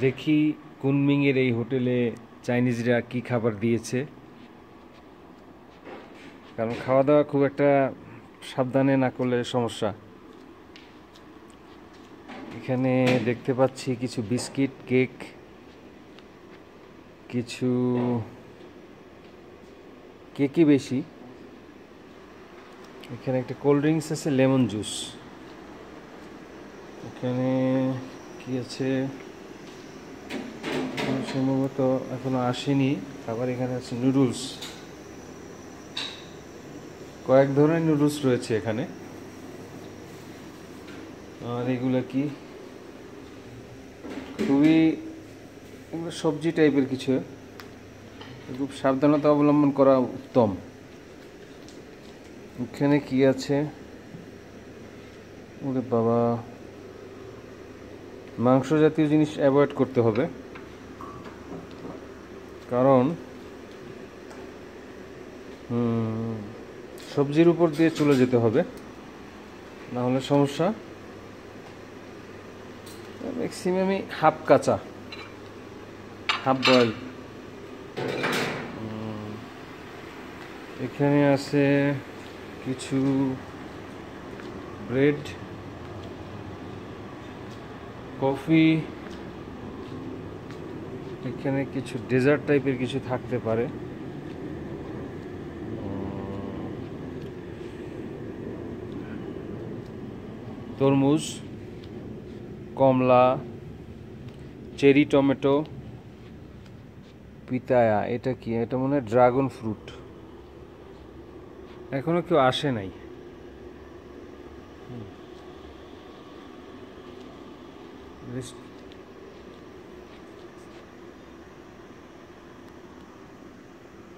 দেখি কুনমিংয়ের এই হোটেলে চাইনিজরা কি খাবার দিয়েছে, কারণ খাওয়া দাওয়া খুব একটা সাবধানে না করলে সমস্যা। এখানে দেখতে পাচ্ছি কিছু বিস্কিট, কেক, কিছু কেকই বেশি। এখানে একটা কোল্ড ড্রিঙ্কস আছে, লেমন জুস। এখানে কি আছে সম্ভবত এখনো আসেনি। আবার এখানে আছে নুডলস, কয়েক ধরনের নুডলস রয়েছে এখানে। আর এগুলা কি, খুবই সবজি টাইপের কিছু, খুব সাবধানতা অবলম্বন করা উত্তম। এখানে কি আছে, ওরে বাবা, মাংস জাতীয় জিনিস অ্যাভয়েড করতে হবে, কারণ সবজির উপর দিয়ে চলে যেতে হবে, না হলে সমস্যা। ম্যাক্সিমামই হাফ কাঁচা, হাফ বয়েল। এখানে আছে কিছু ব্রেড, কফি, এখানে কিছু ডেজার্ট টাইপের কিছু থাকতে পারে। তরমুজ, কমলা, চেরি টমেটো, পিতায়া। এটা কি, এটা মনে হয় ড্রাগন ফ্রুট। এখনো কেউ আসে নাই।